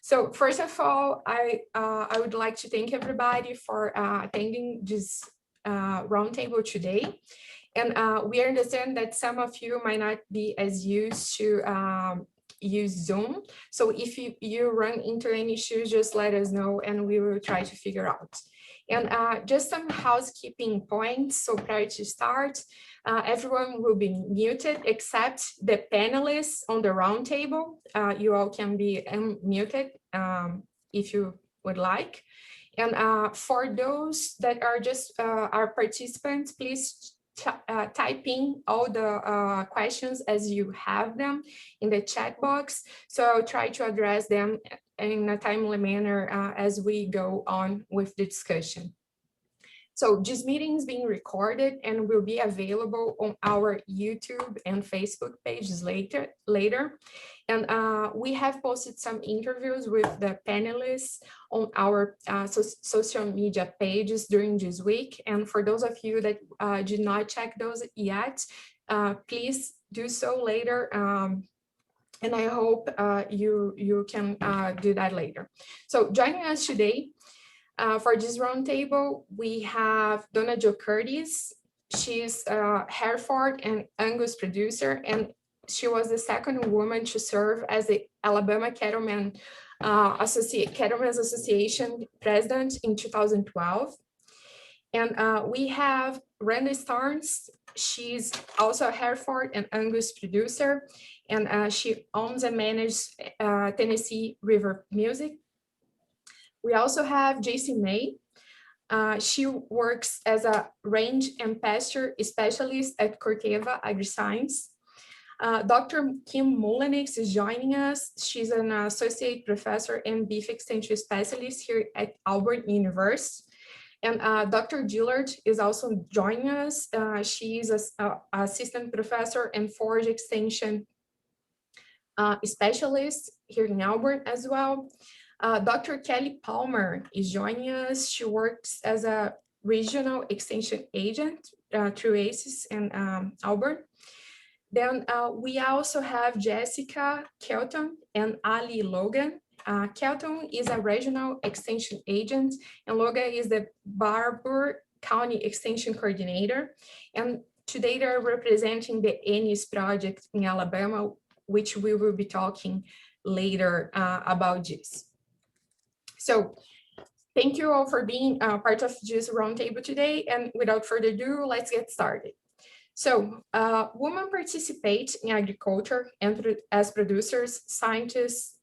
So first of all, I would like to thank everybody for attending this roundtable today. And we understand that some of you might not be as used to use Zoom. So if you run into any issues, just let us know and we will try to figure out. And just some housekeeping points. So prior to start, everyone will be muted except the panelists on the roundtable. You all can be unmuted if you would like. And for those that are just our participants, please type in all the questions as you have them in the chat box. So I'll try to address them in a timely manner as we go on with the discussion. So this meeting is being recorded and will be available on our YouTube and Facebook pages later. And we have posted some interviews with the panelists on our social media pages during this week. And for those of you that did not check those yet, please do so later. And I hope you can do that later. So joining us today, for this roundtable, we have Donna Jo Curtis. She's a Hereford and Angus producer, and she was the second woman to serve as the Alabama Cattlemen's Association president in 2012. And we have Randa Starnes. She's also a Hereford and Angus producer, and she owns and manages Tennessee River Music. We also have Jacee May. She works as a range and pasture specialist at Corteva AgriScience. Dr. Kim Mulenix is joining us. She's an associate professor and beef extension specialist here at Auburn University. And Dr. Dillard is also joining us. She's an assistant professor and forage extension specialist here in Auburn as well. Dr. Kelly Palmer is joining us. She works as a regional extension agent through ACES and Auburn. Then we also have Jessica, Kelton and Allie Logan. Kelton is a regional extension agent and Logan is the Barbour County Extension Coordinator. And today they're representing the Ennis project in Alabama, which we will be talking later about this. So thank you all for being part of this roundtable today. And without further ado, let's get started. So women participate in agriculture and as producers, scientists,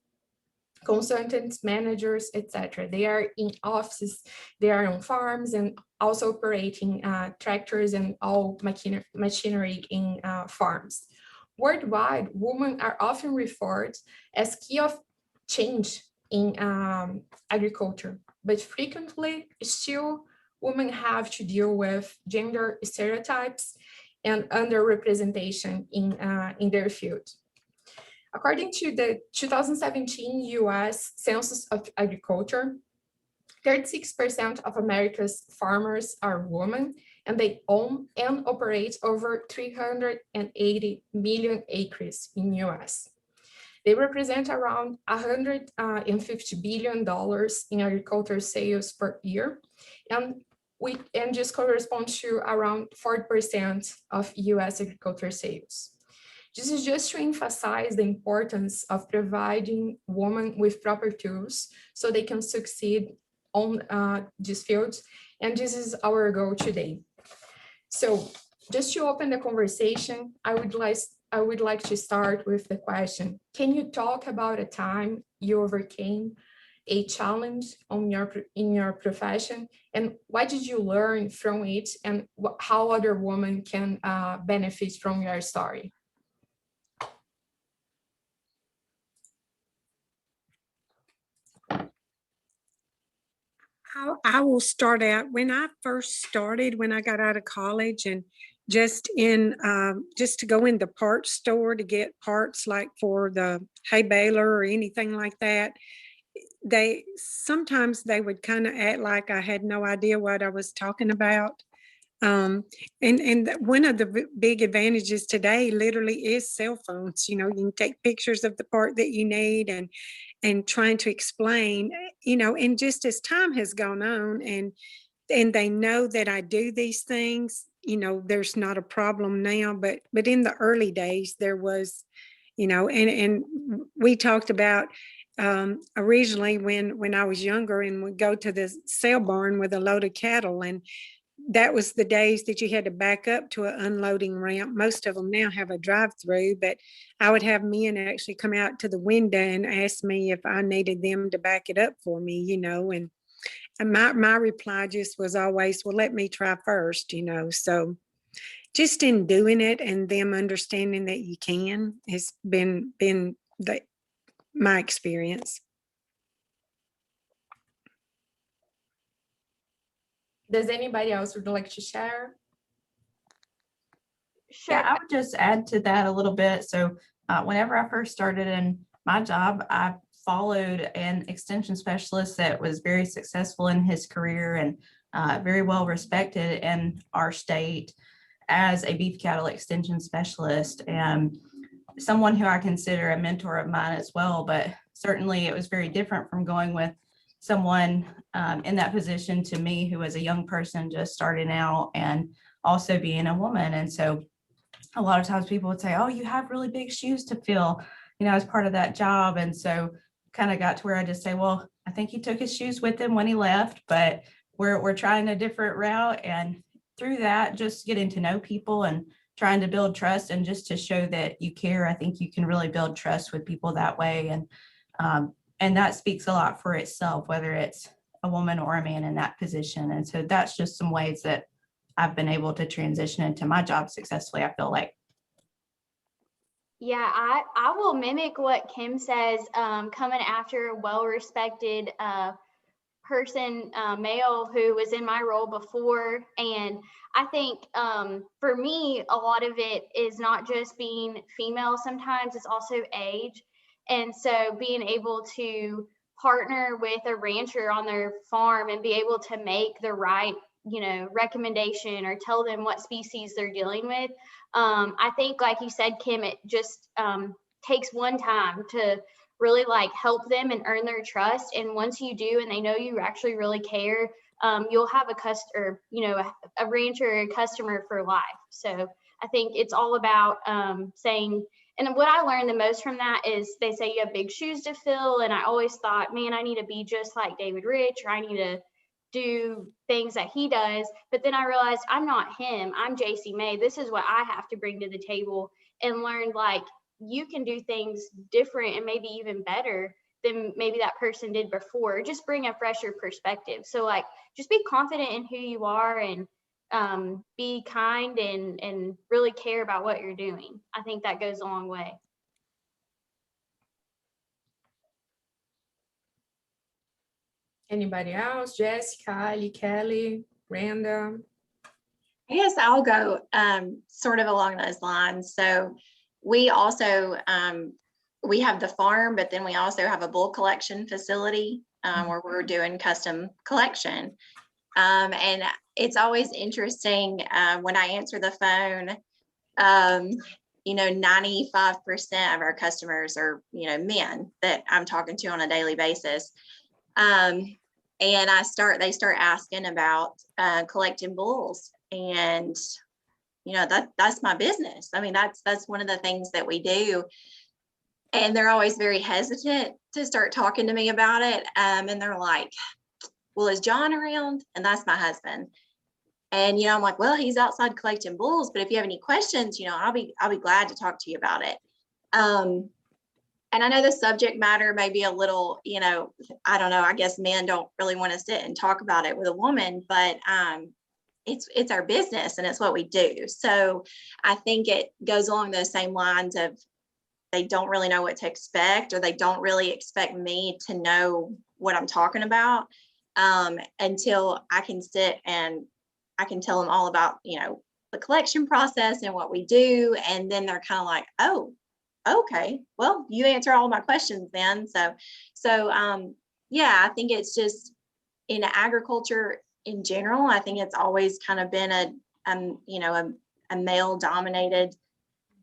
consultants, managers, etc. They are in offices, they are on farms and also operating tractors and all machinery in farms. Worldwide, women are often referred as key of change in agriculture, but frequently still women have to deal with gender stereotypes and underrepresentation in their field. According to the 2017 US Census of Agriculture, 36% of America's farmers are women, and they own and operate over 380 million acres in US. They represent around $150 billion in agricultural sales per year, and this corresponds to around 40% of US agricultural sales. This is just to emphasize the importance of providing women with proper tools so they can succeed on these fields, and this is our goal today. So just to open the conversation, I would like to start with the question, can you talk about a time you overcame a challenge in your profession, and what did you learn from it, and how other women can benefit from your story? I will start out. When I first started, when I got out of college, and just to go in the parts store to get parts like for the hay baler or anything like that, sometimes they would kind of act like I had no idea what I was talking about. One of the big advantages today literally is cell phones. You know, you can take pictures of the part that you need and trying to explain, you know, and just as time has gone on and they know that I do these things, you know, there's not a problem now, but in the early days there was, you know, and we talked about originally when I was younger and would go to the sale barn with a load of cattle, and that was the days that you had to back up to an unloading ramp. Most of them now have a drive-through, but I would have men actually come out to the window and ask me if I needed them to back it up for me, you know, and my reply just was always, well, let me try first, you know. So just in doing it and them understanding that you can has been my experience. Does anybody else would like to share? Sure. Yeah, I would just add to that a little bit. So whenever I first started in my job, I followed an extension specialist that was very successful in his career and very well respected in our state as a beef cattle extension specialist, and someone who I consider a mentor of mine as well. But certainly it was very different from going with someone in that position to me, who was a young person just starting out and also being a woman. And so a lot of times people would say, oh, you have really big shoes to fill, you know, as part of that job. And so kind of got to where I just say, well, I think he took his shoes with him when he left, but we're trying a different route. And through that, just getting to know people and trying to build trust and just to show that you care, I think you can really build trust with people that way. And that speaks a lot for itself, whether it's a woman or a man in that position. And so that's just some ways that I've been able to transition into my job successfully, I feel like. Yeah, I will mimic what Kim says, coming after a well-respected person, male, who was in my role before. And I think for me, a lot of it is not just being female, sometimes it's also age. And so being able to partner with a rancher on their farm and be able to make the right, you know, recommendation or tell them what species they're dealing with. I think, like you said, Kim, it just takes one time to really like help them and earn their trust. And once you do, and they know you actually really care, you'll have a rancher or a customer for life. So I think it's all about saying, and what I learned the most from that is they say you have big shoes to fill. And I always thought, man, I need to be just like David Rich, or I need to do things that he does. But then I realized I'm not him. I'm Jacee May. This is what I have to bring to the table, and learn like you can do things different and maybe even better than maybe that person did before. Just bring a fresher perspective. So like, just be confident in who you are, and be kind and really care about what you're doing. I think that goes a long way. Anybody else? Jessica, Kelly, Randa? Yes, I'll go sort of along those lines. So we also, we have the farm, but then we also have a bull collection facility where we're doing custom collection. And it's always interesting when I answer the phone, 95% of our customers are, men that I'm talking to on a daily basis. And they start asking about collecting bulls, and that's my business. I mean, that's one of the things that we do, and they're always very hesitant to start talking to me about it. And they're like, well, is John around? And that's my husband. And I'm like, well, he's outside collecting bulls, but if you have any questions, I'll be glad to talk to you about it. And I know the subject matter may be a little, I don't know, I guess men don't really want to sit and talk about it with a woman, but it's our business and it's what we do. So I think it goes along those same lines of, they don't really know what to expect, or they don't really expect me to know what I'm talking about until I can sit and I can tell them all about, the collection process and what we do. And then they're kind of like, oh, okay, well, you answer all my questions then. So yeah, I think it's just in agriculture in general, I think it's always kind of been you know, a male dominated,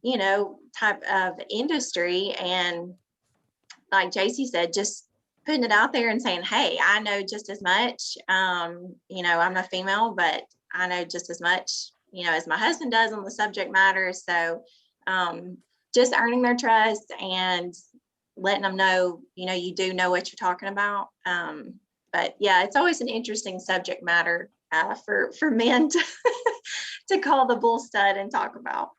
you know, type of industry. And like Jacee said, just putting it out there and saying, hey, I know just as much, you know, I'm a female, but I know just as much, you know, as my husband does on the subject matter. So just earning their trust and letting them know, you know, you do know what you're talking about. But yeah, it's always an interesting subject matter for men to, to call the bull stud and talk about.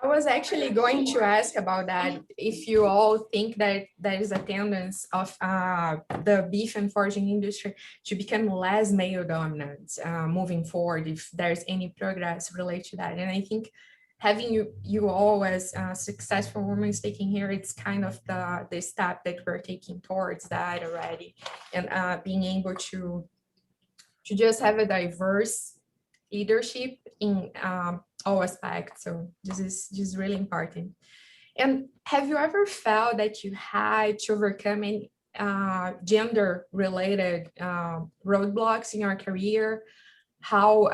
I was actually going to ask about that. If you all think that there is a tendency of the beef and foraging industry to become less male dominant moving forward, if there's any progress related to that. And I think having you all as successful women speaking here, it's kind of the step that we're taking towards that already, and being able to just have a diverse leadership in all aspects. So this is just really important. And have you ever felt that you had to overcome any gender related roadblocks in your career? How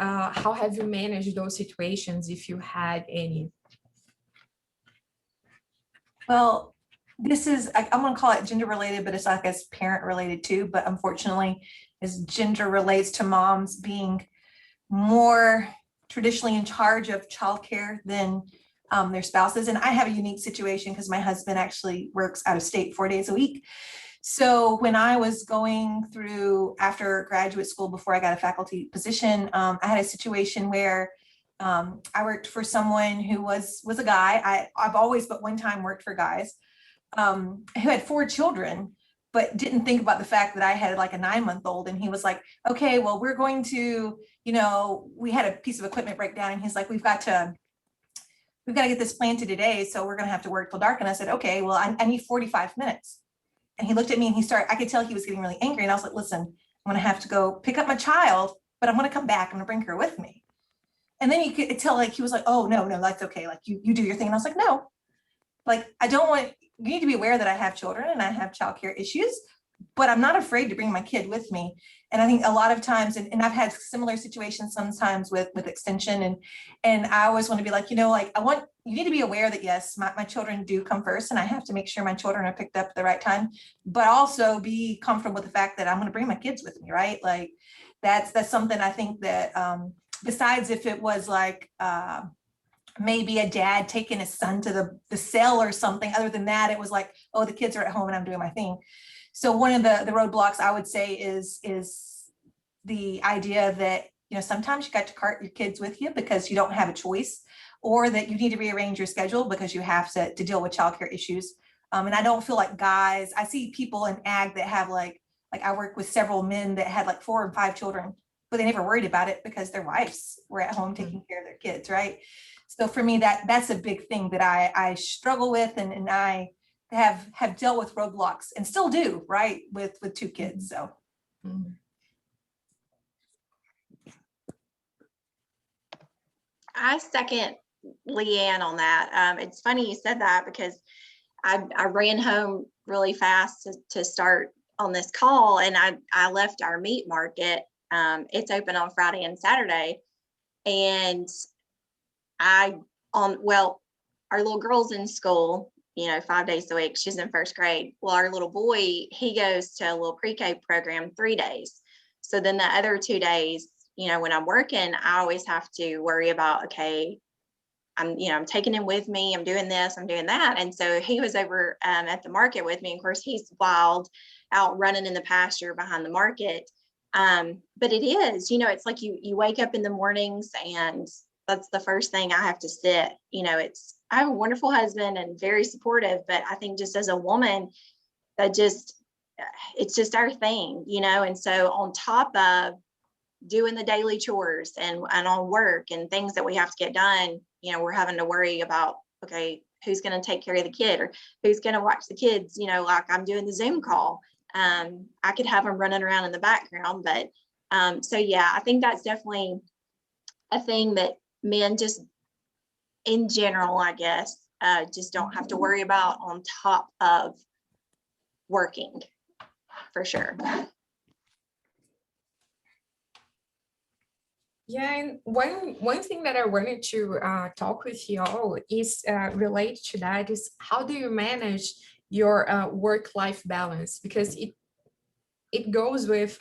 have you managed those situations, if you had any? Well, this is, I'm gonna call it gender related, but it's like as parent related too. But unfortunately, as gender relates to moms being more traditionally in charge of childcare than their spouses. And I have a unique situation because my husband actually works out of state 4 days a week. So when I was going through after graduate school, before I got a faculty position, I had a situation where I worked for someone who was a guy. I've always but one time worked for guys who had 4 children, but didn't think about the fact that I had like a 9-month-old. And he was like, okay, well, we're going to, you know, we had a piece of equipment breakdown, and he's like, we've got to get this planted today, so we're gonna have to work till dark. And I said, okay, well, I need 45 minutes. And he looked at me and I could tell he was getting really angry. And I was like, listen, I'm gonna have to go pick up my child, but I'm gonna come back, I'm gonna bring her with me. And then you could tell, like, he was like, oh, no, that's okay. Like, you do your thing. And I was like, no, like, I don't want, you need to be aware that I have children and I have childcare issues, but I'm not afraid to bring my kid with me. And I think a lot of times, and I've had similar situations sometimes with extension, and I always want to be like, you know, like, you need to be aware that yes, my children do come first, and I have to make sure my children are picked up at the right time, but also be comfortable with the fact that I'm going to bring my kids with me, right? Like, that's something I think that, besides if it was like, maybe a dad taking his son to the sale or something, other than that, it was like, oh, the kids are at home and I'm doing my thing. So one of the roadblocks I would say is the idea that, you know, sometimes you got to cart your kids with you because you don't have a choice, or that you need to rearrange your schedule because you have to deal with childcare issues. And I don't feel like guys, I see people in ag that have like I work with several men that had like 4 and 5 children, but they never worried about it because their wives were at home taking care of their kids, right? So for me, that's a big thing that I struggle with, and I have dealt with roadblocks and still do, right, with 2 kids. So I second Leanne on that. It's funny you said that because I ran home really fast to start on this call, and I left our meat market. It's open on Friday and Saturday, and our little girl's in school, you know, 5 days a week. She's in 1st grade. Well, our little boy, he goes to a little pre-K program 3 days. So then the other 2 days, you know, when I'm working, I always have to worry about, okay, I'm taking him with me, I'm doing this, I'm doing that. And so he was over at the market with me. Of course, he's wild, out running in the pasture behind the market. But it is, you know, it's like you wake up in the mornings, and that's the first thing I have to sit. You know, I have a wonderful husband and very supportive, but I think just as a woman, it's just our thing, you know. And so on top of doing the daily chores and on work and things that we have to get done, you know, we're having to worry about, okay, who's going to take care of the kid, or who's going to watch the kids, you know, like I'm doing the Zoom call. I could have them running around in the background, but so yeah, I think that's definitely a thing that men just in general, I guess, just don't have to worry about on top of working, for sure. Yeah, and one thing that I wanted to talk with y'all is related to that is how do you manage your work-life balance? Because it goes with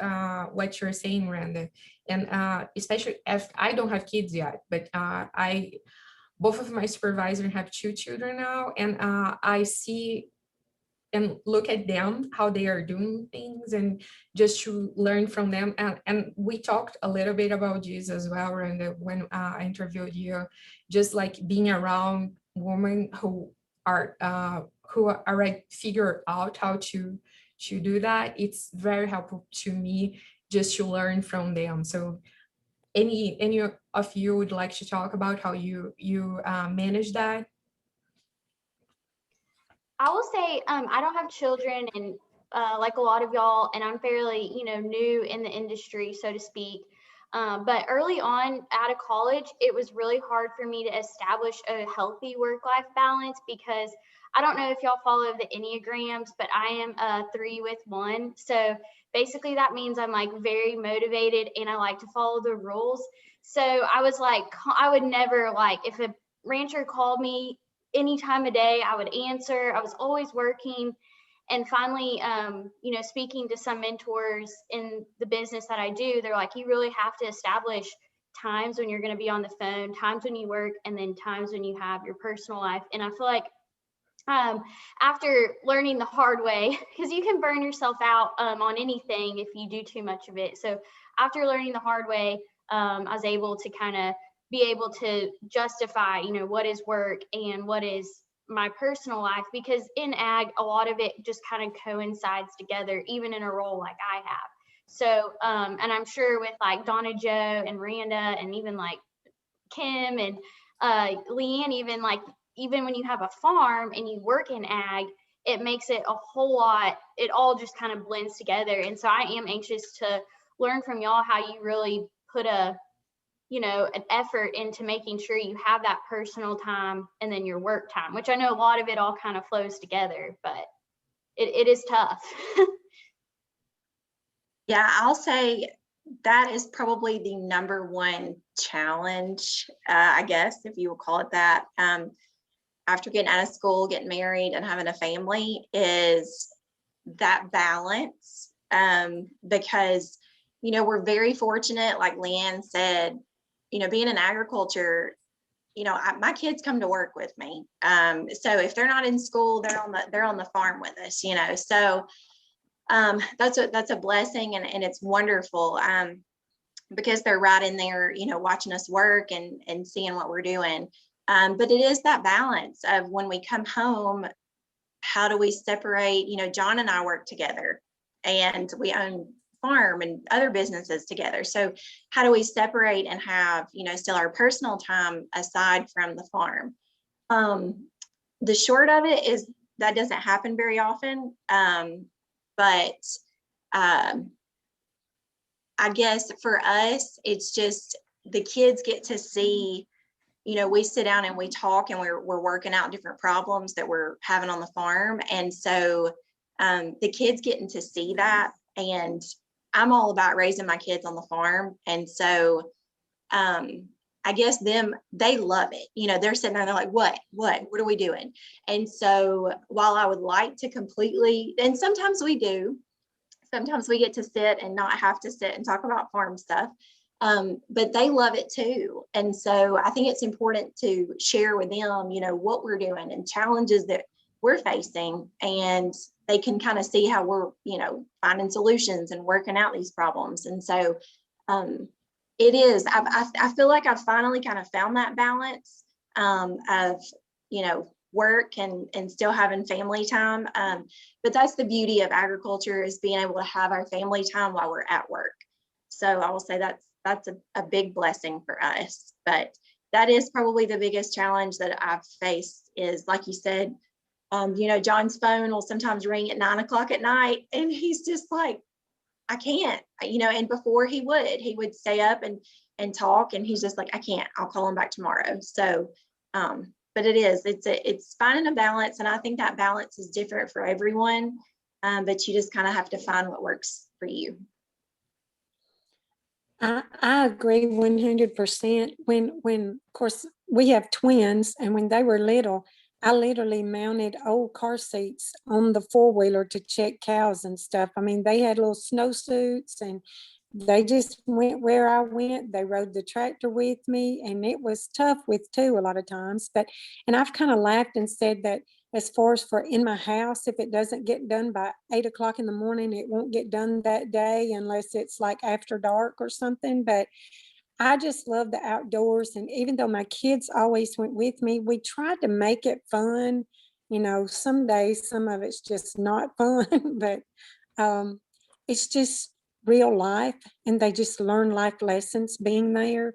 what you're saying, Randa, and especially if I don't have kids yet, but I both of my supervisors have 2 children now, and I see and look at them how they are doing things and just to learn from them, and we talked a little bit about this as well, Randa, when I interviewed you, just like being around women who already figure out how to do that. It's very helpful to me just to learn from them. So any of you would like to talk about how you manage that? I will say, I don't have children, and like a lot of y'all, and I'm fairly, new in the industry, so to speak. But early on out of college, it was really hard for me to establish a healthy work-life balance because I don't know if y'all follow the Enneagrams, but I am a 3 with 1. So basically that means I'm like very motivated and I like to follow the rules. So I was like, I would never, like, if a rancher called me any time of day, I would answer. I was always working. And finally, speaking to some mentors in the business that I do, they're like, you really have to establish times when you're going to be on the phone, times when you work, and then times when you have your personal life. And I feel like after learning the hard way, because you can burn yourself out on anything if you do too much of it. So after learning the hard way, I was able to kind of be able to justify, what is work and what is my personal life, because in ag, a lot of it just kind of coincides together, even in a role like I have. So, and I'm sure with like Donna Jo and Randa and even like Kim and Leanne, even when you have a farm and you work in ag, it makes it a whole lot, it all just kind of blends together. And so I am anxious to learn from y'all how you really put an effort into making sure you have that personal time and then your work time, which I know a lot of it all kind of flows together, but it is tough. Yeah, I'll say that is probably the number one challenge, I guess, if you will call it that, after getting out of school, getting married, and having a family, is that balance. Because, we're very fortunate, like Leanne said, being in agriculture, my kids come to work with me. So if they're not in school, they're on the farm with us, so that's a blessing, and it's wonderful, because they're right in there, watching us work and seeing what we're doing. But it is that balance of when we come home, how do we separate? John and I work together and we own farm and other businesses together. So how do we separate and have, still our personal time aside from the farm? The short of it is that doesn't happen very often. But I guess for us, it's just the kids get to see, we sit down and we talk and we're working out different problems that we're having on the farm. And so the kids getting to see that, and I'm all about raising my kids on the farm. And so I guess they love it. They're sitting there and they're like, what are we doing? And so while I would like to completely, and sometimes we do, sometimes we get to sit and not have to sit and talk about farm stuff. But they love it too. And so I think it's important to share with them, what we're doing and challenges that we're facing, and they can kind of see how we're, finding solutions and working out these problems. And so it is, I feel like I've finally kind of found that balance of, work and still having family time. But that's the beauty of agriculture, is being able to have our family time while we're at work. So I will say that's a big blessing for us. But that is probably the biggest challenge that I've faced, is like you said, John's phone will sometimes ring at 9 o'clock at night and he's just like, I can't, and before he would stay up and talk, and he's just like, I can't, I'll call him back tomorrow. So, but it's finding a balance. And I think that balance is different for everyone. But you just kind of have to find what works for you. I agree 100%. When, of course, we have twins, and when they were little, I literally mounted old car seats on the four-wheeler to check cows and stuff. I mean, they had little snowsuits, and they just went where I went. They rode the tractor with me, and it was tough with two a lot of times. And I've kind of laughed and said that as far as for in my house, if it doesn't get done by 8 o'clock in the morning, it won't get done that day unless it's like after dark or something. But I just love the outdoors. And even though my kids always went with me, we tried to make it fun. You know, some days, some of it's just not fun, but it's just real life, and they just learn life lessons being there.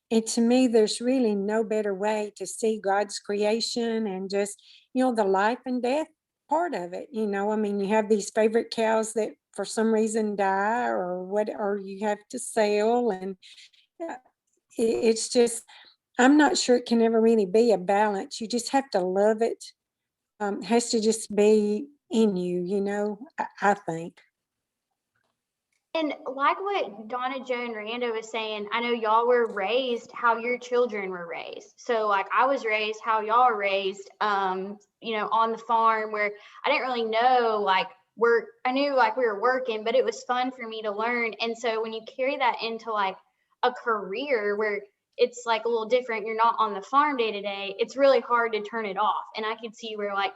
And to me, there's really no better way to see God's creation and just, the life and death part of it. I mean, you have these favorite cows that for some reason die or you have to sell. And it's just, I'm not sure it can ever really be a balance. You just have to love it. It has to just be in you, I think. And like what Donna Jo and Randa was saying, I know y'all were raised how your children were raised. So like I was raised how y'all were raised, on the farm, where I didn't really know like work. I knew like we were working, but it was fun for me to learn. And so when you carry that into like a career where it's like a little different, you're not on the farm day to day, it's really hard to turn it off. And I could see where like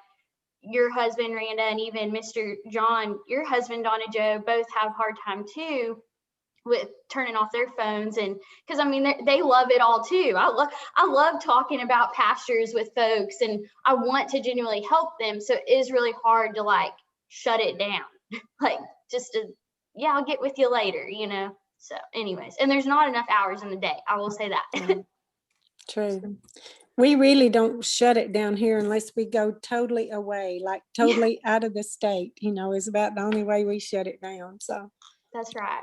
your husband, Randa, and even Mr. John, your husband, Donna Jo, both have a hard time too with turning off their phones. And because I mean, they love it all too. I love talking about pastures with folks, and I want to genuinely help them. So it is really hard to like shut it down. Like just to, yeah, I'll get with you later, So anyways, and there's not enough hours in the day. I will say that. True. We really don't shut it down here unless we go totally away, like totally out of the state, is about the only way we shut it down. So that's right.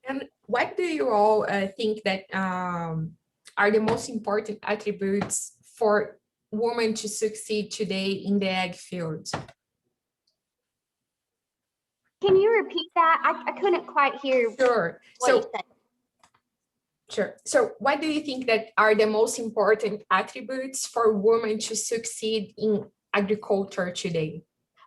And what do you all think that are the most important attributes for women to succeed today in the ag field? Can you repeat that? I couldn't quite hear. Sure. What you said. Sure. So what do you think that are the most important attributes for women to succeed in agriculture today?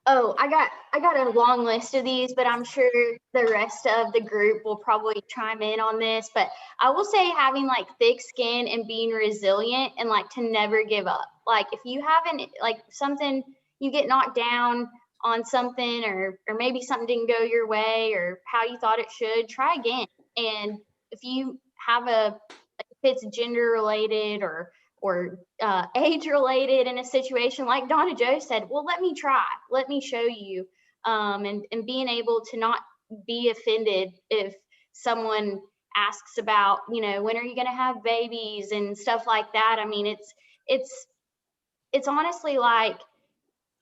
Oh, I got a long list of these, but I'm sure the rest of the group will probably chime in on this. But I will say having like thick skin and being resilient and like to never give up. Like if you haven't like something, you get knocked down on something or maybe something didn't go your way or how you thought it should, try again. And if you have if it's gender related or age related in a situation like Donna Jo said, well, let me try, let me show you, and being able to not be offended if someone asks about, when are you going to have babies and stuff like that. I mean, it's honestly like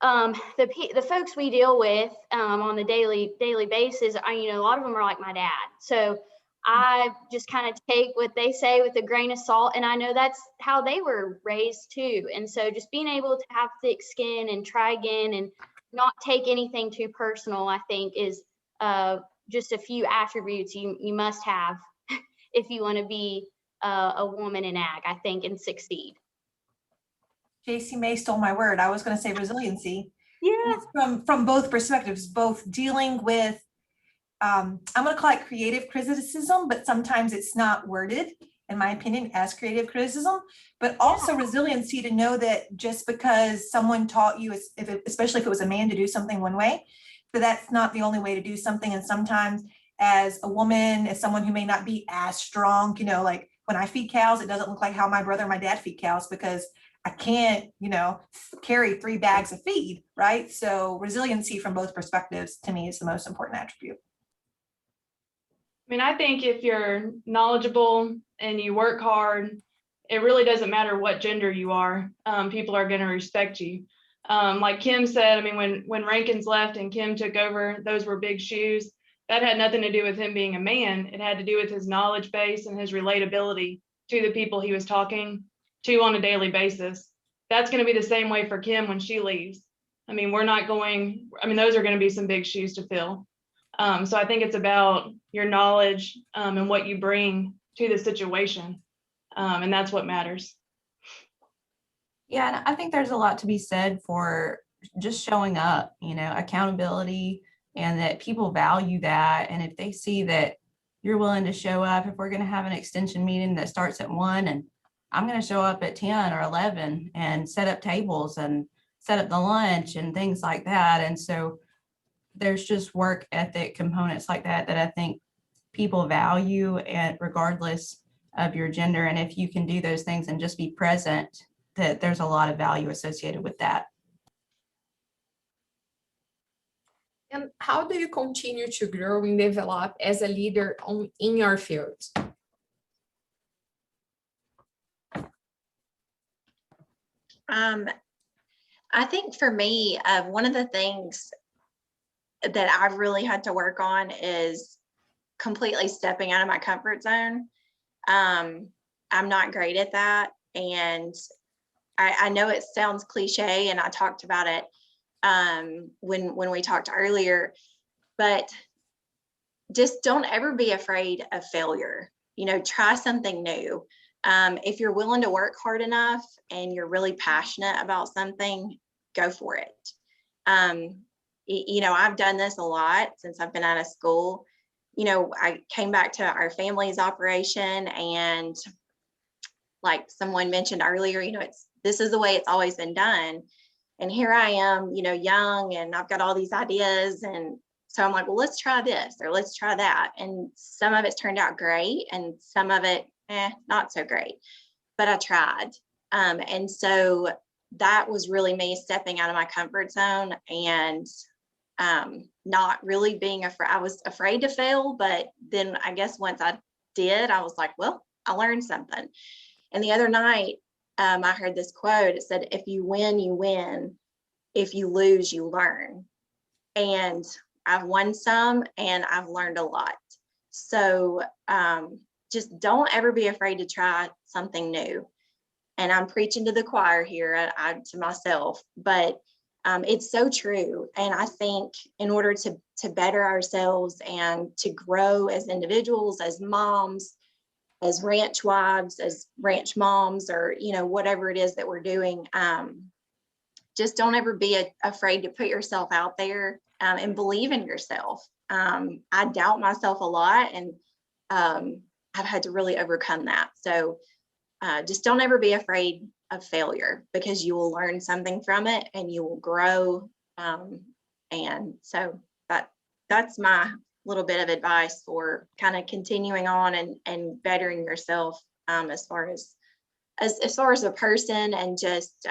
the folks we deal with on the daily basis, a lot of them are like my dad. So I just kind of take what they say with a grain of salt, and I know that's how they were raised too. And so just being able to have thick skin and try again and not take anything too personal, I think is just a few attributes you must have if you want to be a woman in ag, I think, and succeed. Jacee May stole my word. I was going to say resiliency. Yeah. From both perspectives, both dealing with I'm going to call it creative criticism, but sometimes it's not worded, in my opinion, as creative criticism, but also resiliency to know that just because someone taught you, especially if it was a man, to do something one way, that's not the only way to do something. And sometimes as a woman, as someone who may not be as strong, like when I feed cows, it doesn't look like how my brother and my dad feed cows because I can't, carry 3 bags of feed, right? So resiliency from both perspectives to me is the most important attribute. I mean, I think if you're knowledgeable and you work hard, it really doesn't matter what gender you are. People are going to respect you. Like Kim said, I mean, when Rankins left and Kim took over, those were big shoes. That had nothing to do with him being a man. It had to do with his knowledge base and his relatability to the people he was talking to on a daily basis. That's going to be the same way for Kim when she leaves. I mean, those are going to be some big shoes to fill. So I think it's about your knowledge and what you bring to the situation. And that's what matters. Yeah, and I think there's a lot to be said for just showing up, accountability, and that people value that. And if they see that you're willing to show up, if we're going to have an extension meeting that starts at 1 and I'm going to show up at 10 or 11 and set up tables and set up the lunch and things like that. And so there's just work ethic components like that that I think people value, and regardless of your gender. And if you can do those things and just be present, that there's a lot of value associated with that. And how do you continue to grow and develop as a leader in your field? I think for me, one of the things that I've really had to work on is completely stepping out of my comfort zone. I'm not great at that. And I know it sounds cliche, and I talked about it when we talked earlier, but just don't ever be afraid of failure. Try something new. If you're willing to work hard enough and you're really passionate about something, go for it. I've done this a lot since I've been out of school. I came back to our family's operation, and like someone mentioned earlier, this is the way it's always been done. And here I am, young, and I've got all these ideas. And so I'm like, well, let's try this or let's try that. And some of it's turned out great and some of it, not so great, but I tried. And so that was really me stepping out of my comfort zone and not really being afraid. I was afraid to fail, but then I guess once I did, I was like, well, I learned something. And the other night, I heard this quote. It said, if you win, you win. If you lose, you learn. And I've won some and I've learned a lot. So just don't ever be afraid to try something new. And I'm preaching to the choir here, to myself, but it's so true. And I think in order to better ourselves and to grow as individuals, as moms, as ranch wives, as ranch moms, or, whatever it is that we're doing, just don't ever be afraid to put yourself out there and believe in yourself. I doubt myself a lot, and I've had to really overcome that. So just don't ever be afraid of failure, because you will learn something from it and you will grow. And so that's my little bit of advice for kind of continuing on and bettering yourself as far as a person and just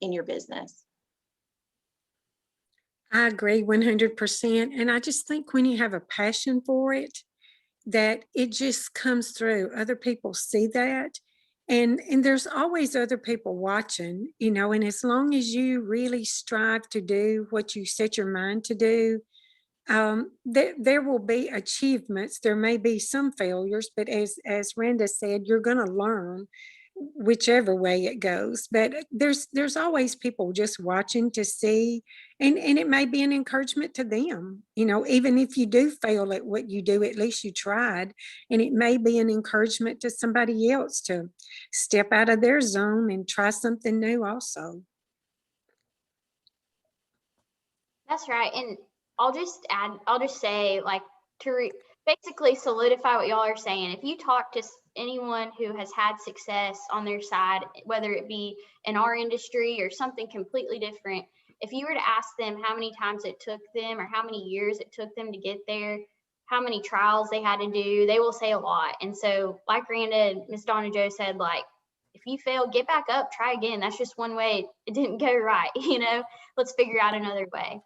in your business. I agree 100%. And I just think when you have a passion for it, that it just comes through. Other people see that. And there's always other people watching, and as long as you really strive to do what you set your mind to do, there will be achievements. There may be some failures, but as Randa said, you're going to learn whichever way it goes. But there's always people just watching to see, and it may be an encouragement to them. Even if you do fail at what you do, at least you tried, and it may be an encouragement to somebody else to step out of their zone and try something new also. That's right. And I'll just say, like, basically solidify what y'all are saying. If you talk to anyone who has had success on their side, whether it be in our industry or something completely different, if you were to ask them how many times it took them or how many years it took them to get there, how many trials they had to do, they will say a lot. And so, like Randa and Miss Donna Jo said, like, if you fail, get back up, try again. That's just one way it didn't go right. Let's figure out another way.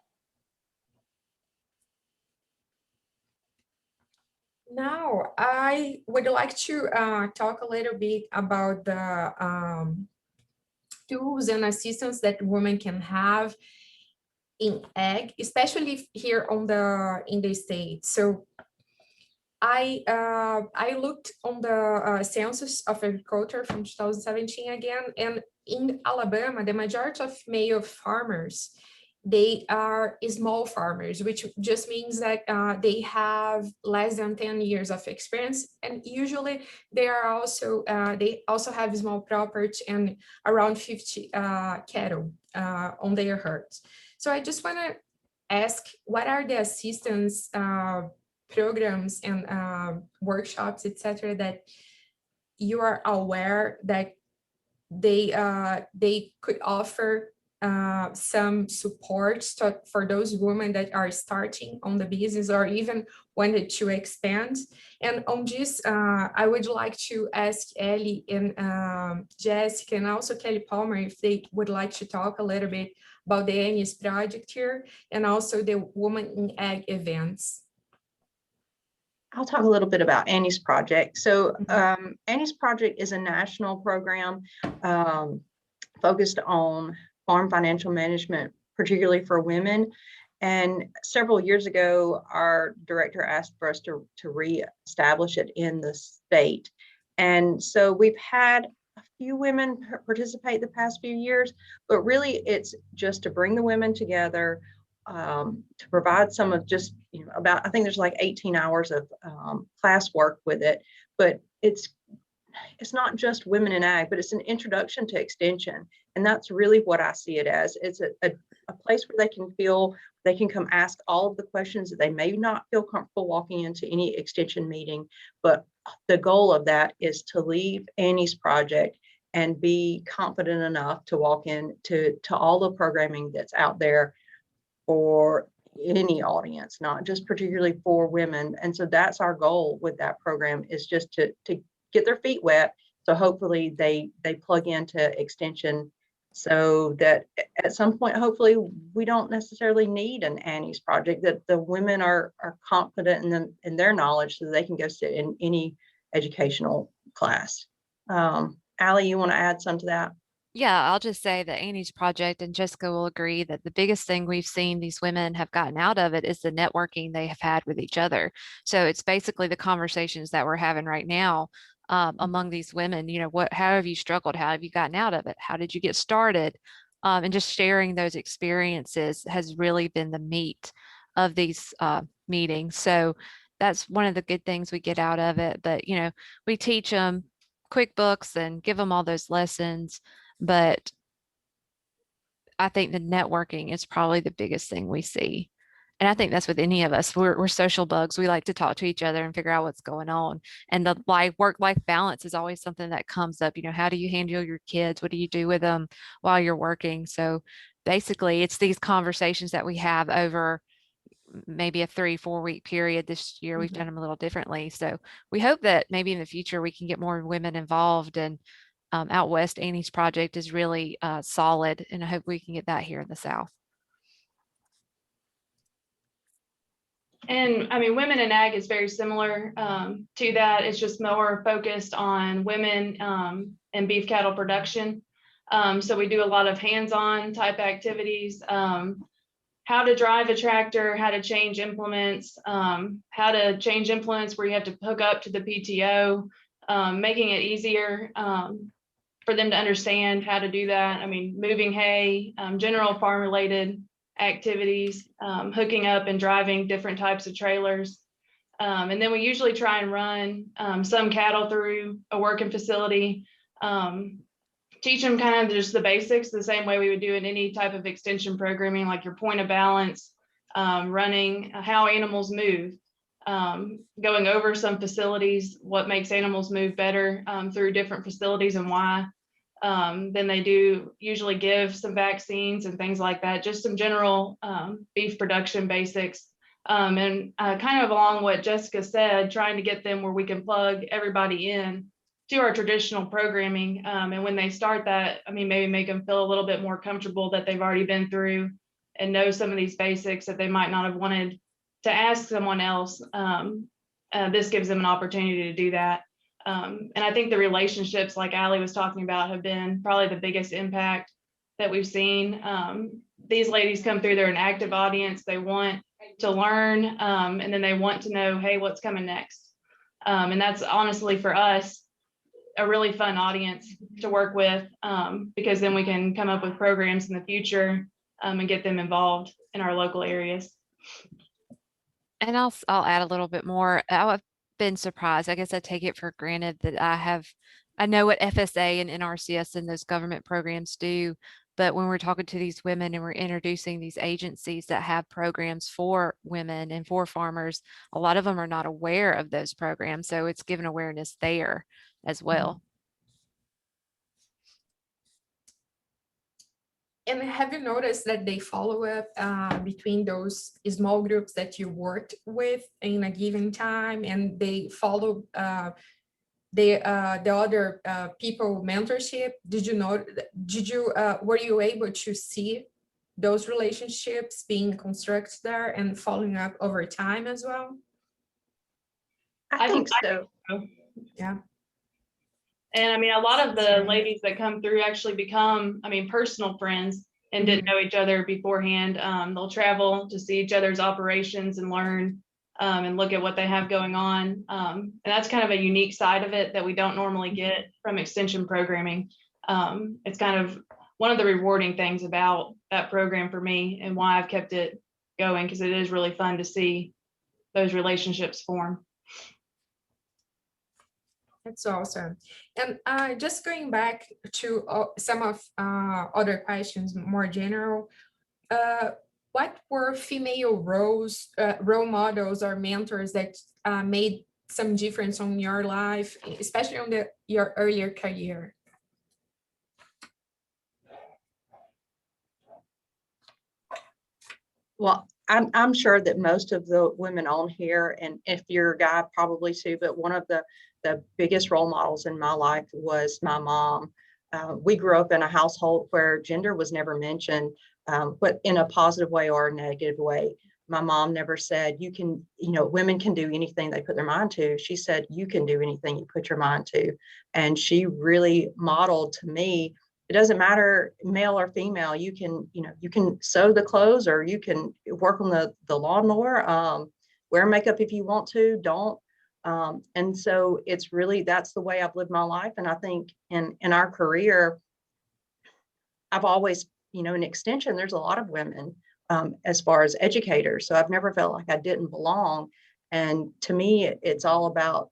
Now, I would like to talk a little bit about the tools and assistance that women can have in ag, especially here in the States. So I looked on the Census of Agriculture from 2017 again, and in Alabama, the majority of male farmers, they are small farmers, which just means that they have less than 10 years of experience. And usually they also have small property and around 50 cattle on their herds. So I just want to ask, what are the assistance programs and workshops, etc., that you are aware that they could offer some support for those women that are starting on the business or even wanted to expand? And on this, I would like to ask Allie and Jessica and also Kelly Palmer if they would like to talk a little bit about the Annie's project here and also the Woman in Ag events. I'll talk a little bit about Annie's project. So Annie's project is a national program focused on farm financial management, particularly for women. And several years ago, our director asked for us to reestablish it in the state. And so we've had a few women participate the past few years, but really it's just to bring the women together, to provide some of just, I think there's like 18 hours of class work with it, but it's not just women in ag, but it's an introduction to extension. And that's really what I see it as. It's a place where they can come ask all of the questions that they may not feel comfortable walking into any extension meeting. But the goal of that is to leave Annie's project and be confident enough to walk into all the programming that's out there for any audience, not just particularly for women. And so that's our goal with that program, is just to get their feet wet. So hopefully they plug into extension so that at some point, hopefully we don't necessarily need an Annie's project, that the women are confident in their knowledge so that they can go sit in any educational class. Allie, you want to add some to that? Yeah, I'll just say that Annie's project, and Jessica will agree, that the biggest thing we've seen these women have gotten out of it is the networking they have had with each other. So it's basically the conversations that we're having right now among these women. How have you struggled? How have you gotten out of it? How did you get started? And just sharing those experiences has really been the meat of these meetings. So that's one of the good things we get out of it. But, we teach them QuickBooks and give them all those lessons. But I think the networking is probably the biggest thing we see. And I think that's with any of us. We're social bugs. We like to talk to each other and figure out what's going on. And the work-life balance is always something that comes up. How do you handle your kids? What do you do with them while you're working? So basically, it's these conversations that we have over maybe a 3-4 week period. This year, we've done them a little differently. So we hope that maybe in the future, we can get more women involved. And out west, Annie's project is really solid, and I hope we can get that here in the South. And I mean, women in ag is very similar to that. It's just more focused on women and beef cattle production. So we do a lot of hands-on type activities, how to drive a tractor, how to change implements, how to change implements where you have to hook up to the PTO, making it easier for them to understand how to do that. I mean, moving hay, general farm related activities, hooking up and driving different types of trailers. And then we usually try and run some cattle through a working facility, teach them kind of just the basics, the same way we would do in any type of extension programming, like your point of balance, running, how animals move, going over some facilities, what makes animals move better through different facilities and why. Then they do usually give some vaccines and things like that, just some general beef production basics. And kind of along what Jessica said, trying to get them where we can plug everybody in to our traditional programming. And when they start that, I mean, maybe make them feel a little bit more comfortable that they've already been through and know some of these basics that they might not have wanted to ask someone else. This gives them an opportunity to do that. And I think the relationships, like Allie was talking about, have been probably the biggest impact that we've seen. These ladies come through, they're an active audience. They want to learn, and then they want to know, hey, what's coming next? And that's honestly for us a really fun audience to work with, because then we can come up with programs in the future and get them involved in our local areas. And I'll add a little bit more. I've been surprised. I guess I take it for granted that I know what FSA and NRCS and those government programs do. But when we're talking to these women and we're introducing these agencies that have programs for women and for farmers, a lot of them are not aware of those programs. So it's given awareness there as well. And have you noticed that they follow up between those small groups that you worked with in a given time, and they follow the other people mentorship? Were you able to see those relationships being constructed there and following up over time as well? I think so. Yeah. And I mean, a lot of the ladies that come through actually become, personal friends and didn't know each other beforehand. They'll travel to see each other's operations and learn and look at what they have going on. And that's kind of a unique side of it that we don't normally get from extension programming. It's kind of one of the rewarding things about that program for me and why I've kept it going, because it is really fun to see those relationships form. That's awesome. And just going back to some of other questions, more general, what were female role models or mentors that made some difference on your life, especially on your earlier career? Well, I'm sure that most of the women on here, and if you're a guy, probably too, but one of the biggest role models in my life was my mom. We grew up in a household where gender was never mentioned, but in a positive way or a negative way. My mom never said, women can do anything they put their mind to. She said, you can do anything you put your mind to. And she really modeled to me, it doesn't matter male or female, you can sew the clothes, or you can work on the lawnmower, wear makeup if you want to, don't. And so it's really, that's the way I've lived my life. And I think in our career, I've always, in extension, there's a lot of women as far as educators. So I've never felt like I didn't belong. And to me, it's all about,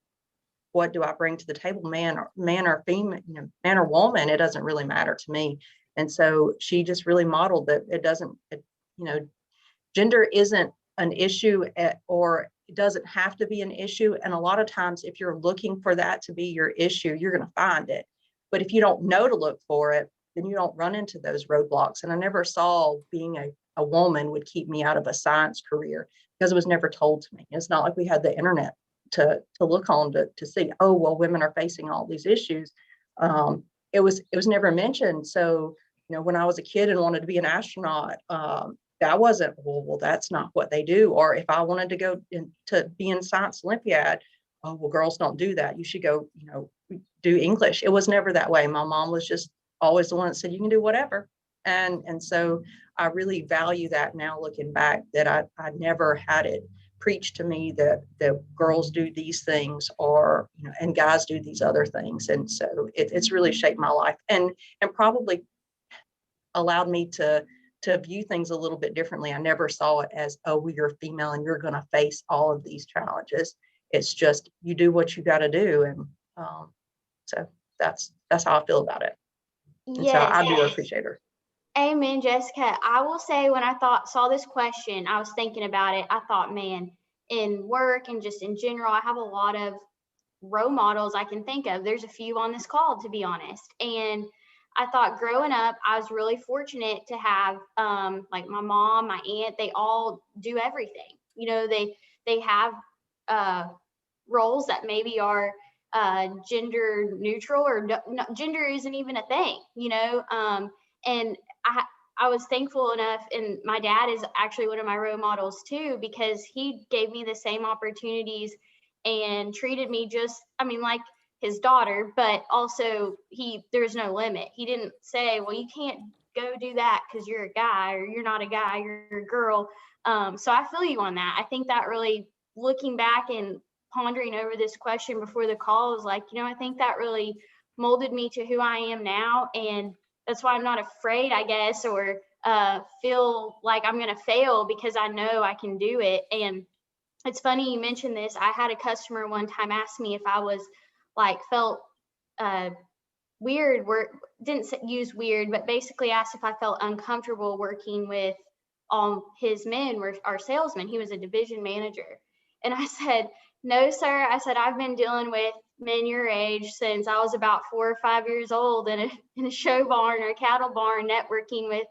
what do I bring to the table, man or female, man or woman, it doesn't really matter to me. And so she just really modeled that gender isn't an issue or it doesn't have to be an issue. And a lot of times, if you're looking for that to be your issue, you're going to find it. But if you don't know to look for it, then you don't run into those roadblocks. And I never saw being a woman would keep me out of a science career, because it was never told to me. It's not like we had the internet to look on to see, oh, well, women are facing all these issues. It was never mentioned. So, when I was a kid and wanted to be an astronaut, that wasn't, well, that's not what they do. Or if I wanted to go to be in Science Olympiad, oh, well, girls don't do that. You should go, do English. It was never that way. My mom was just always the one that said, you can do whatever. And so I really value that now, looking back, that I never had it preached to me that girls do these things, or and guys do these other things. And so it's really shaped my life and probably allowed me to view things a little bit differently. I never saw it as, oh, well, you're female and you're going to face all of these challenges. It's just, you do what you got to do. And so that's how I feel about it. And Yes. so I do appreciate her. Amen, Jessica. I will say, when I saw this question, I was thinking about it. I thought, man, in work and just in general, I have a lot of role models I can think of. There's a few on this call, to be honest. And I thought, growing up, I was really fortunate to have like my mom, my aunt, they all do everything. They have roles that maybe are gender neutral, or gender isn't even a thing, and I was thankful enough, and my dad is actually one of my role models too, because he gave me the same opportunities and treated me just, like his daughter, but also there's no limit. He didn't say, well, you can't go do that because you're a guy, or you're not a guy, you're a girl. So I feel you on that. I think that really, looking back and pondering over this question before the call, is like, I think that really molded me to who I am now. And that's why I'm not afraid, I guess, or feel like I'm going to fail because I know I can do it. And it's funny you mentioned this. I had a customer one time ask me if I was like felt weird, didn't use weird, but basically asked if I felt uncomfortable working with his men, were our salesmen. He was a division manager. And I said, no, sir. I said, I've been dealing with men your age since I was about 4 or 5 years old in a show barn or a cattle barn, networking with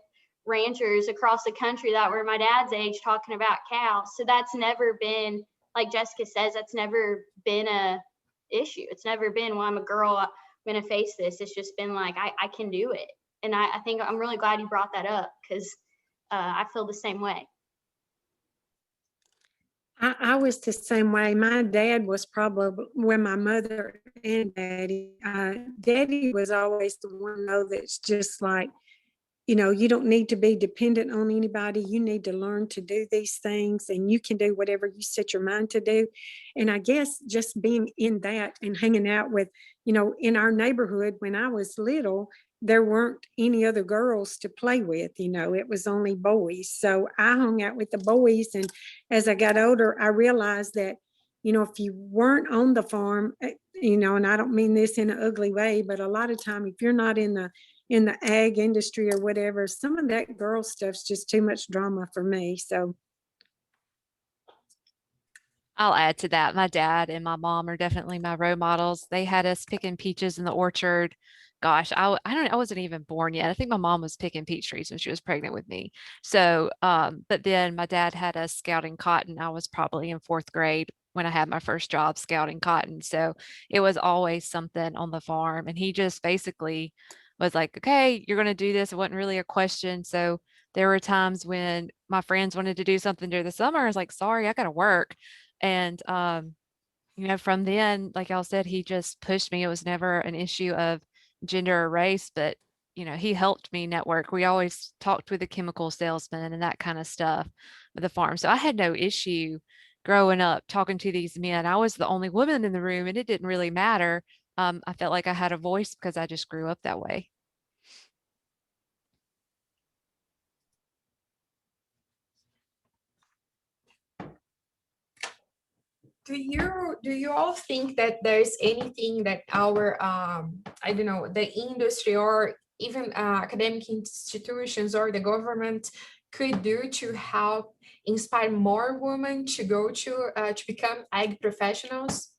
ranchers across the country that were my dad's age talking about cows. So that's never been, like Jessica says, that's never been a issue. It's never been, well, I'm a girl, I'm going to face this. It's just been like, I can do it. And I think I'm really glad you brought that up, because I feel the same way. I was the same way. My dad was probably, when my mother and daddy, daddy was always the one though that's just like, you know, you don't need to be dependent on anybody. You need to learn to do these things, and you can do whatever you set your mind to do. And I guess just being in that and hanging out with, you know, in our neighborhood when I was little, there weren't any other girls to play with, you know, it was only boys. So I hung out with the boys. And as I got older, I realized that, you know, if you weren't on the farm, you know, and I don't mean this in an ugly way, but a lot of time, if you're not in the ag industry or whatever, some of that girl stuff's just too much drama for me. So I'll add to that. My dad and my mom are definitely my role models. They had us picking peaches in the orchard. Gosh, I don't know, I wasn't even born yet. I think my mom was picking peach trees when she was pregnant with me. So, but then my dad had us scouting cotton. I was probably in 4th grade when I had my first job scouting cotton. So it was always something on the farm. And he just basically was like, okay, you're going to do this. It wasn't really a question. So there were times when my friends wanted to do something during the summer. I was like, sorry, I got to work. And, you know, from then, like y'all said, he just pushed me. It was never an issue of gender or race, but, you know, he helped me network. We always talked with the chemical salesman and that kind of stuff with the farm. So I had no issue growing up talking to these men. I was the only woman in the room, and it didn't really matter. I felt like I had a voice because I just grew up that way. Do you all think that there's anything that our I don't know, the industry or even academic institutions or the government could do to help inspire more women to go to become ag professionals?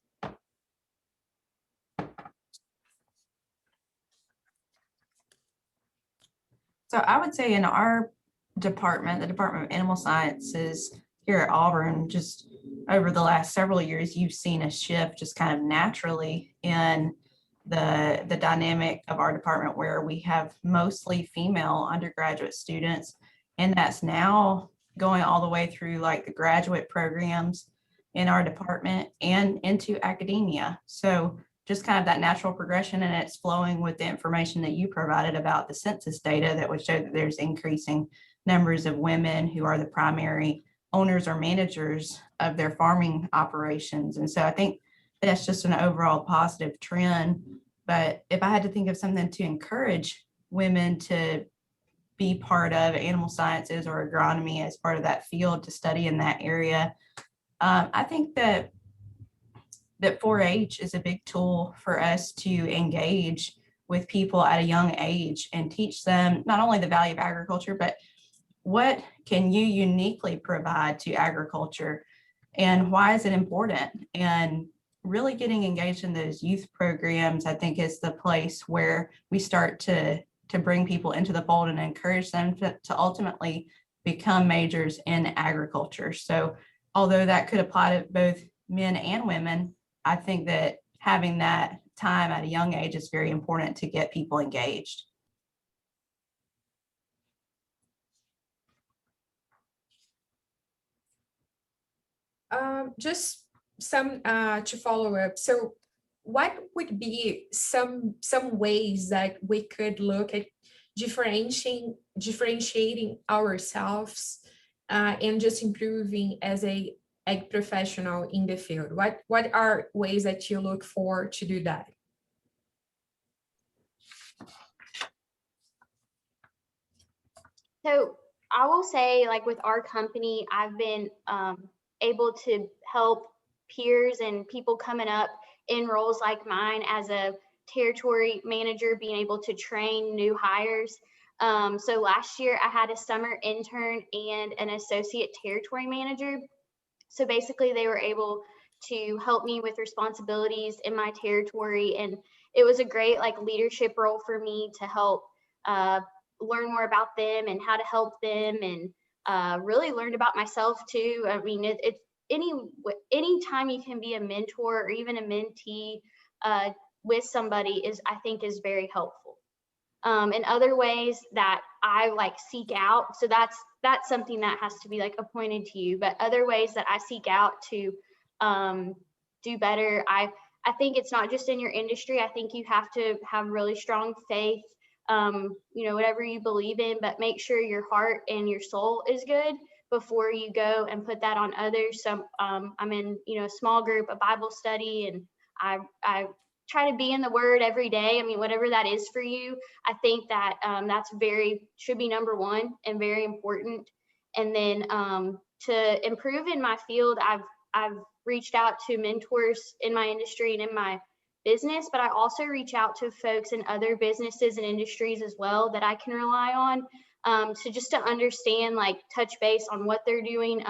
So I would say in our department, the Department of Animal Sciences here at Auburn, just over the last several years, you've seen a shift just kind of naturally in the dynamic of our department, where we have mostly female undergraduate students, and that's now going all the way through like the graduate programs in our department and into academia. So just kind of that natural progression, and it's flowing with the information that you provided about the census data that would show that there's increasing numbers of women who are the primary owners or managers of their farming operations. And so I think that's just an overall positive trend. But if I had to think of something to encourage women to be part of animal sciences or agronomy as part of that field to study in that area, I think that 4-H is a big tool for us to engage with people at a young age and teach them not only the value of agriculture, but what can you uniquely provide to agriculture and why is it important? And really getting engaged in those youth programs, I think, is the place where we start to bring people into the fold and encourage them to ultimately become majors in agriculture. So although that could apply to both men and women, I think that having that time at a young age is very important to get people engaged. Just some to follow up. So what would be some ways that we could look at differentiating ourselves and just improving as a professional in the field? What are ways that you look for to do that? So I will say, like with our company, I've been able to help peers and people coming up in roles like mine as a territory manager, being able to train new hires. So last year I had a summer intern and an associate territory manager. So basically they were able to help me with responsibilities in my territory. And it was a great like leadership role for me to help learn more about them and how to help them, and really learned about myself too. I mean, it's any time you can be a mentor or even a mentee with somebody is, I think, is very helpful. In other ways that I like seek out, so that's something that has to be like appointed to you, but other ways that I seek out to do better, I think it's not just in your industry. I think you have to have really strong faith, you know, whatever you believe in, but make sure your heart and your soul is good before you go and put that on others. So I'm in, you know, a small group, a Bible study, and I try to be in the Word every day. I mean, whatever that is for you, I think that that's should be number one and very important. And then to improve in my field, I've reached out to mentors in my industry and in my business, but I also reach out to folks in other businesses and industries as well that I can rely on, so just to understand, like touch base on what they're doing.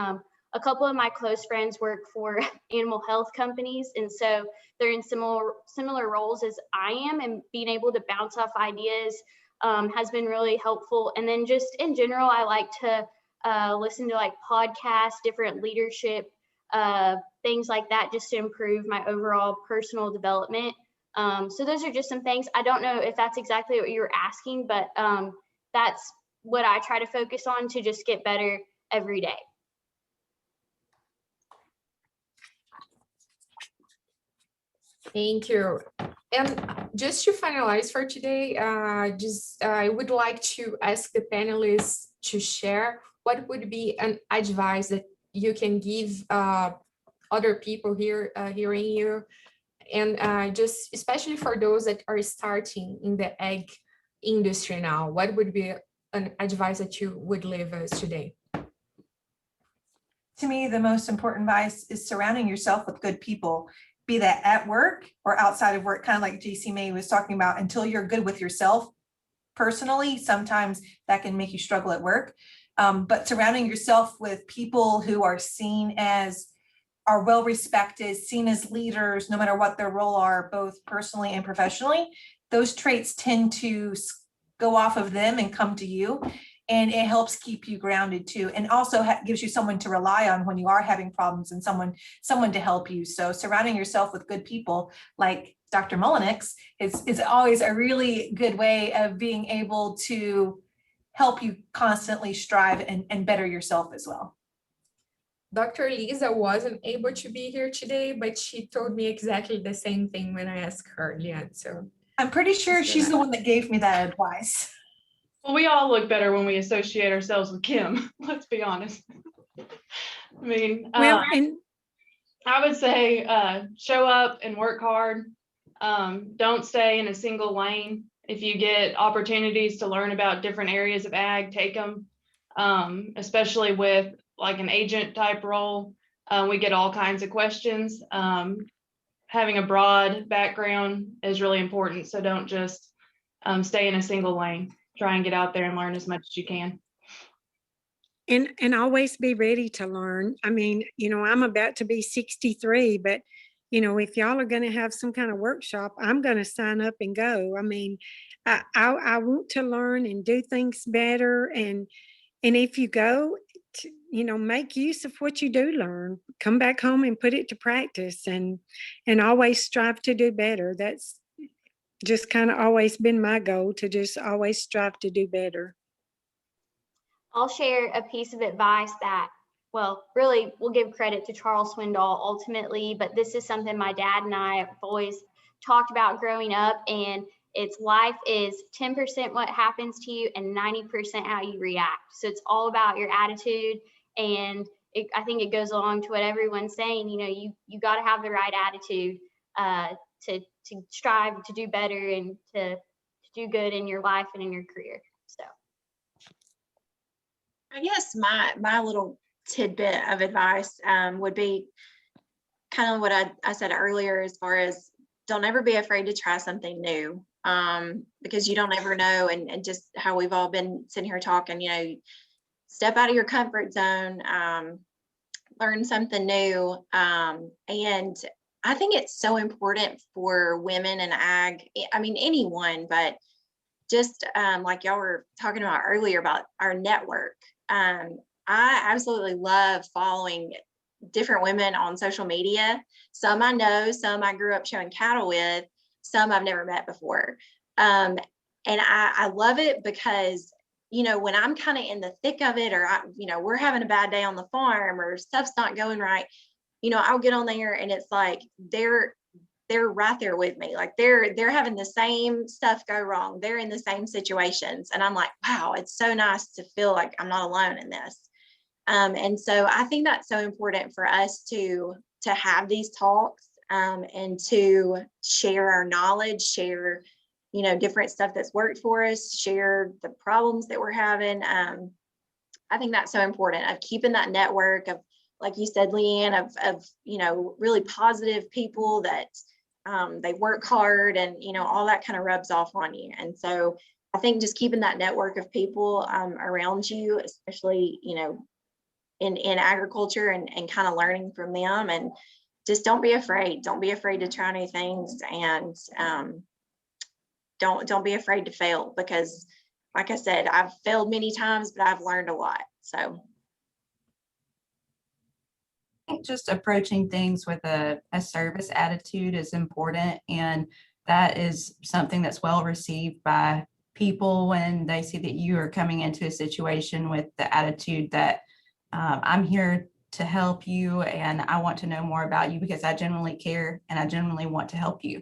A couple of my close friends work for animal health companies, and so they're in similar roles as I am, and being able to bounce off ideas has been really helpful. And then just in general, I like to listen to like podcasts, different leadership things like that, just to improve my overall personal development. So those are just some things. I don't know if that's exactly what you were asking, but that's what I try to focus on to just get better every day. Thank you. And just to finalize for today, I would like to ask the panelists to share what would be an advice that you can give other people here hearing you, and just especially for those that are starting in the egg industry now. What would be an advice that you would leave us today? To me, the most important advice is surrounding yourself with good people, be that at work or outside of work, kind of like Jacee May was talking about. Until you're good with yourself personally, sometimes that can make you struggle at work. But surrounding yourself with people who are are well respected, seen as leaders, no matter what their role are, both personally and professionally, those traits tend to go off of them and come to you. And it helps keep you grounded too, and also gives you someone to rely on when you are having problems, and someone to help you. So surrounding yourself with good people like Dr. Mullenix is always a really good way of being able to help you constantly strive and better yourself as well. Dr. Lisa wasn't able to be here today, but she told me exactly the same thing when I asked her, Leanne. So I'm pretty sure she's the one that gave me that advice. Well, we all look better when we associate ourselves with Kim. Let's be honest. I mean, Well, and I would say show up and work hard. Don't stay in a single lane. If you get opportunities to learn about different areas of ag, take them, especially with like an agent type role. We get all kinds of questions. Having a broad background is really important. So don't just stay in a single lane. Try and get out there and learn as much as you can. And always be ready to learn. I mean, you know, I'm about to be 63, but you know, if y'all are going to have some kind of workshop, I'm going to sign up and go. I mean, I want to learn and do things better. And if you go, you know, make use of what you do learn, come back home and put it to practice, and always strive to do better. That's just kind of always been my goal, to just always strive to do better. I'll share a piece of advice that, well, really we'll give credit to Charles Swindoll ultimately, but this is something my dad and I have always talked about growing up, and it's life is 10% what happens to you and 90% how you react. So it's all about your attitude, and I think it goes along to what everyone's saying. You know, you got to have the right attitude to strive to do better and to do good in your life and in your career. So I guess my little tidbit of advice would be kind of what I said earlier, as far as don't ever be afraid to try something new, because you don't ever know. And just how we've all been sitting here talking, you know, step out of your comfort zone, learn something new. And I think it's so important for women in ag, I mean, anyone, but just like y'all were talking about earlier about our network. I absolutely love following different women on social media. Some I know, some I grew up showing cattle with, some I've never met before. And I love it because, you know, when I'm kind of in the thick of it, or you know, we're having a bad day on the farm or stuff's not going right, you know, I'll get on there and it's like they're right there with me. Like they're having the same stuff go wrong. They're in the same situations. And I'm like, wow, it's so nice to feel like I'm not alone in this. And so I think that's so important for us to have these talks, and to share our knowledge, share, you know, different stuff that's worked for us, share the problems that we're having. I think that's so important, of keeping that network of, like you said, Leanne, of you know, really positive people that they work hard, and, you know, all that kind of rubs off on you. And so I think just keeping that network of people around you, especially, you know, in agriculture, and kind of learning from them, and just don't be afraid to try new things, and don't be afraid to fail, because like I said, I've failed many times, but I've learned a lot. So I think just approaching things with a service attitude is important, and that is something that's well received by people when they see that you are coming into a situation with the attitude that I'm here to help you, and I want to know more about you because I genuinely care and I genuinely want to help you.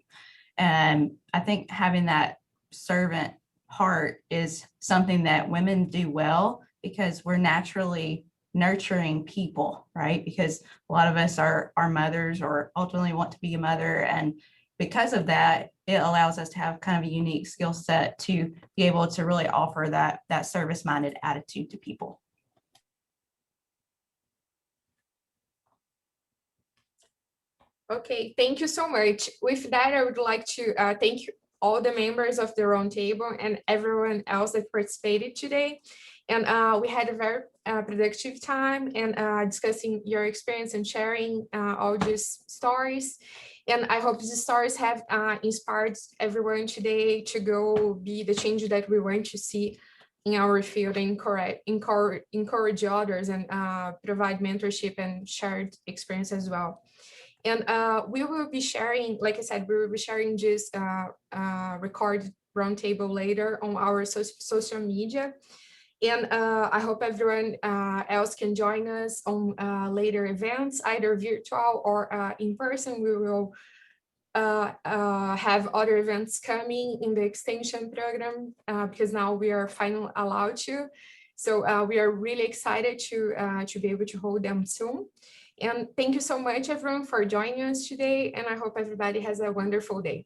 And I think having that servant heart is something that women do well, because we're naturally nurturing people, right? Because a lot of us are mothers, or ultimately want to be a mother. And because of that, it allows us to have kind of a unique skill set to be able to really offer that service-minded attitude to people. Okay, thank you so much. With that, I would like to thank all the members of the Roundtable and everyone else that participated today. And we had a very productive time, and discussing your experience and sharing all these stories. And I hope these stories have inspired everyone today to go be the change that we want to see in our field, and encourage others, and provide mentorship and shared experience as well. And we will be sharing, like I said, we will be sharing just recorded roundtable later on our social media. And I hope everyone else can join us on later events, either virtual or in person. We will have other events coming in the extension program, because now we are finally allowed to. So we are really excited to be able to hold them soon. And thank you so much, everyone, for joining us today. And I hope everybody has a wonderful day.